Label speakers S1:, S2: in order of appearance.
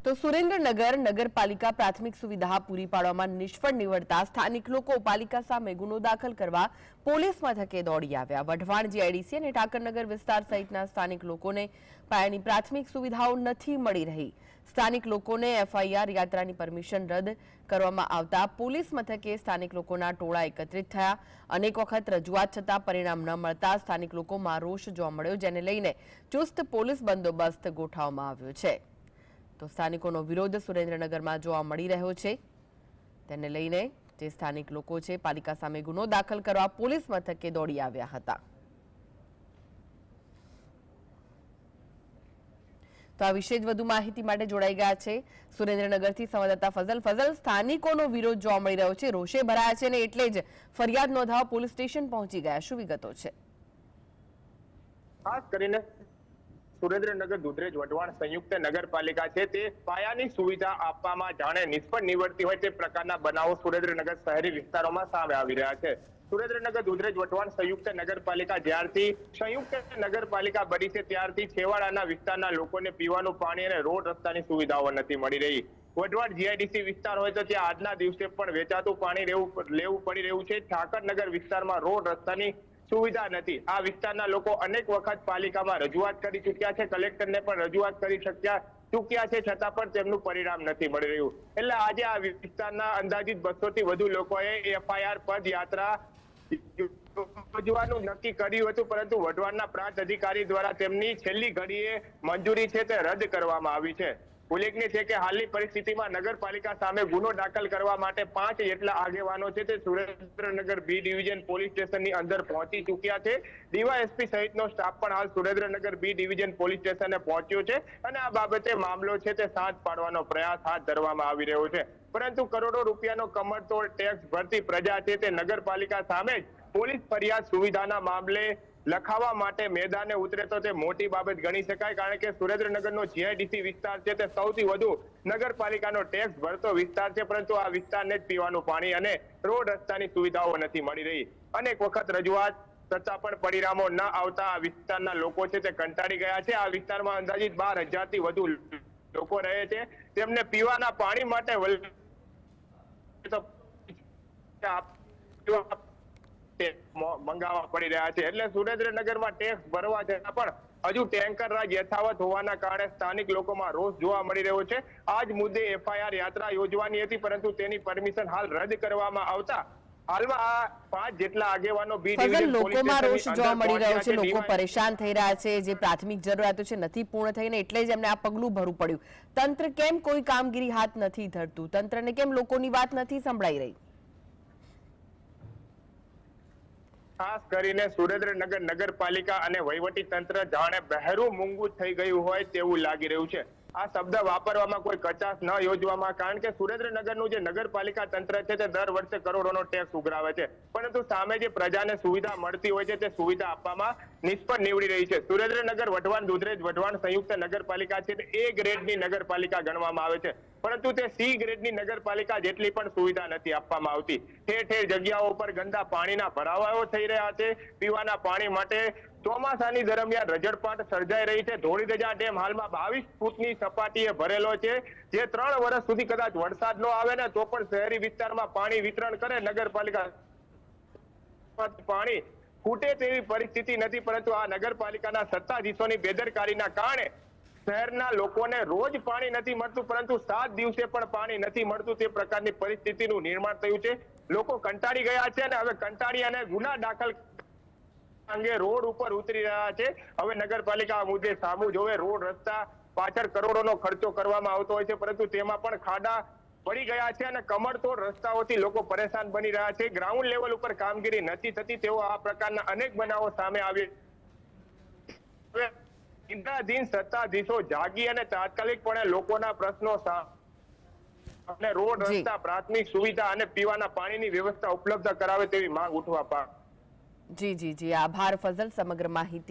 S1: તો સુરેન્દ્રનગર નગરપાલિકા પ્રાથમિક સુવિધા પૂરી પાડવામાં નિષ્ફળ નીવડતા સ્થાનિક લોકો પાલિકા સામે ગુનો દાખલ કરવા પોલીસ મથકે દોડી આવ્યા। વઢવાણ જીઆઈડીસી અને ઠાકરનગર વિસ્તાર સહિતના સ્થાનિક લોકોને પાયાની પ્રાથમિક સુવિધાઓ નથી મળી રહી। સ્થાનિક લોકોને એફઆઈઆર યાત્રાની પરમિશન રદ કરવામાં આવતા પોલીસ મથકે સ્થાનિક લોકોના ટોળા એકત્રિત થયા। અનેક વખત રજૂઆત છતાં પરિણામ ન મળતા સ્થાનિક લોકોમાં રોષ જોવા મળ્યો, જેને લઈને ચુસ્ત પોલીસ બંદોબસ્ત ગોઠવવામાં આવ્યો છે। તો સ્થાનિકોનો વિરોધ સુરેન્દ્રનગરમાં જોવા મળી રહ્યો છે, તેને લઈને જે સ્થાનિક લોકો છે પાલિકા સામે ગુનો દાખલ કરવા પોલીસ મથકે દોડી આવ્યા હતા। તો આ વિશે વધુ માહિતી માટે જોડાઈ ગયા છે સુરેન્દ્રનગરથી સંવાદદાતા ફઝલ। સ્થાનિકોનો વિરોધ જોવા મળી રહ્યો છે, રોષે ભરાયા છે અને એટલે જ ફરિયાદ નોંધાવવા પોલીસ સ્ટેશન પહોંચી ગયા। શું વિગતો છે?
S2: ખાસ કરીને સુરેન્દ્રનગર દુધરેજ વઢવાણ સંયુક્ત નગરપાલિકા છે તે પાયાની સુવિધા આપવામાં જાણે નિષ્ફળ નીવડતી હોય તે પ્રકારના બનાવો સુરેન્દ્રનગર શહેરી વિસ્તારોમાં સામે આવી રહ્યા છે। સુરેન્દ્રનગર દુધરેજ વઢવાણ સંયુક્ત નગરપાલિકા જ્યારથી સંયુક્ત નગરપાલિકા બની છે ત્યારથી છેવાડાના વિસ્તારના લોકોને પીવાનું પાણી અને રોડ રસ્તાની સુવિધાઓ નથી મળી રહી। વઢવાણ જીઆઈડીસી વિસ્તાર હોય તો ત્યાં આજના દિવસે પણ વેચાતું પાણી લેવું પડી રહ્યું છે। ઠાકરનગર વિસ્તારમાં રોડ રસ્તાની સુવિધા નથી। આ વિસ્તારના લોકો અનેક વખત પાલિકામાં રજૂઆત કરી ચૂક્યા છે, કલેક્ટરને પણ રજૂઆત કરી ચૂક્યા છે, છતાં પણ તેમનું પરિણામ નથી મળી રહ્યું। એટલે આજે આ વિસ્તારના અંદાજિત 200 થી વધુ લોકોએ એફઆઈઆર પદયાત્રા યોજવાનું નક્કી કર્યું હતું, પરંતુ વઢવાણના પ્રાંત અધિકારી દ્વારા તેમની છેલ્લી ઘડીએ મંજૂરી છે તે રદ કરવામાં આવી છે। ઉલ્લેખનીય છે કે હાલની પરિસ્થિતિમાં નગરપાલિકા સામે ગુનો દાખલ કરવા માટે 5 જેટલા આગેવાનો છે તે સુરેન્દ્રનગર બી ડિવિઝન પોલીસ સ્ટેશનની અંદર પહોંચી ચૂક્યા છે। ડીવાયએસપી સહિતનો સ્ટાફ પણ હાલ સુરેન્દ્રનગર બી ડિવિઝન પોલીસ સ્ટેશને પહોંચ્યો છે અને આ બાબતે મામલો છે તે શાંત પાડવાનો પ્રયાસ હાથ ધરવામાં આવી રહ્યો છે। પરંતુ કરોડો રૂપિયાનો કમરતોડ ટેક્સ ભરતી પ્રજા છે તે નગરપાલિકા સામે જ પોલીસ ફરિયાદ સુવિધાના મામલે લખાવવા માટે મેદાને ઉતરે તો તે મોટી બાબત ગણી શકાય, કારણ કે સુરેન્દ્રનગરનો જીઆઈડીસી વિસ્તાર છે તે સૌથી વધુ નગરપાલિકાનો ટેક્સ ભરતો વિસ્તાર છે, પરંતુ આ વિસ્તારને જ પીવાનું પાણી અને રોડ રસ્તાની સુવિધાઓ નથી મળી રહી। અનેક વખત રજૂઆત છતાં પણ પરિણામો ન આવતા આ વિસ્તારના લોકો છે તે કંટાળી ગયા છે। આ વિસ્તારમાં અંદાજિત 12,000 થી વધુ લોકો રહે છે, તેમને પીવાના પાણી માટે મંગાવવા પડી રહ્યા છે। એટલે સુરેન્દ્રનગરમાં ટેક્સ ભરવા છતાં પણ હજુ ટેન્કર રાજ યથાવત હોવાના કારણે સ્થાનિક લોકોમાં રોષ જોવા મળી રહ્યો છે। આ જ મુદ્દે એફઆઈઆર યાત્રા યોજવાની હતી, પરંતુ તેની પરમિશન હાલ રદ કરવામાં આવતા હાલમાં આ 5 જેટલા આગેવાનો બી ડિવિઝન
S1: લોકોમાં રોષ જોવા મળી રહ્યો છે, લોકો પરેશાન થઈ રહ્યા છે, જે પ્રાથમિક જરૂરિયાતો છે નથી પૂર્ણ થઈને એટલે જ એમને આ પગલું ભરવું પડ્યું। તંત્ર કેમ કોઈ કામગીરી હાથ નથી ધરતું? તંત્રને કેમ લોકોની વાત નથી સંભળાઈ રહી?
S2: ખાસ કરીને સુરેન્દ્રનગર નગરપાલિકા અને વહીવટી તંત્ર જાણે બહેરું મૂંગું થઈ ગયું હોય તેવું લાગી રહ્યું છે। આ શબ્દ વાપરવામાં કોઈ કચાશ ન યોજવામાં, કારણ કે સુરેન્દ્રનગરનું જે નગરપાલિકા તંત્ર છે તે દર વર્ષે કરોડોનો ટેક્સ ઉઘરાવે છે, પરંતુ સામે જે પ્રજાને સુવિધા મળતી હોય છે તે સુવિધા આપવામાં નિષ્ફળ નીવડી રહી છે। સુરેન્દ્રનગર વઢવાણ દુધરેજ વઢવાણ સંયુક્ત નગરપાલિકા છે તે A ગ્રેડની નગરપાલિકા ગણવામાં આવે છે, પરંતુ તે C ગ્રેડની નગરપાલિકા જેટલી પણ સુવિધા નથી આપવામાં આવતી। ઠેર ઠેર જગ્યાઓ પર ગંદા પાણીના ભરાવાઓ થઈ રહ્યા છે। પીવાના પાણી માટે ચોમાસાની દરમિયાન રજળપાટ સર્જાઈ રહી છે। ધોળીધજા ડેમ હાલમાં 22 ફૂટની સપાટીએ ભરેલો છે, જે 3 વર્ષ સુધી કદાચ વરસાદ ન આવે ને તો પણ શહેરી વિસ્તારમાં પાણી વિતરણ કરે નગરપાલિકા પાણી ખૂટે તેવી પરિસ્થિતિ નથી, પરંતુ આ નગરપાલિકાના સત્તાધીશોની બેદરકારીના કારણે શહેરના લોકોને રોજ પાણી નથી મળતું, પરંતુ 7 દિવસે પણ પાણી નથી મળતું તે પ્રકારની પરિસ્થિતિનું નિર્માણ થયું છે। લોકો કંટાળી ગયા છે અને હવે કંટાળી અને ગુના દાખલ અંગે રોડ ઉપર ઉતરી રહ્યા છે। હવે નગરપાલિકા આ મુદ્દે સામું જોવે। રોડ રસ્તા પાછળ કરોડોનો ખર્ચો કરવામાં આવતો હોય છે, પરંતુ તેમાં પણ ખાડા પડી ગયા છે અને કમરતોડ રસ્તાઓથી લોકો પરેશાન બની રહ્યા છે। ગ્રાઉન્ડ લેવલ ઉપર કામગીરી નથી થતી તેવો આ પ્રકારના અનેક બનાવો સામે આવી। નિંદાધીન સત્તાધીશો જાગી અને તાત્કાલિકપણે લોકોના પ્રશ્નો અને રોડ રસ્તા, પ્રાથમિક સુવિધા અને પીવાના પાણીની વ્યવસ્થા ઉપલબ્ધ કરાવે તેવી માંગ ઉઠવા પામી।
S1: જી, આભાર ફઝલ સમગ્ર માહિતી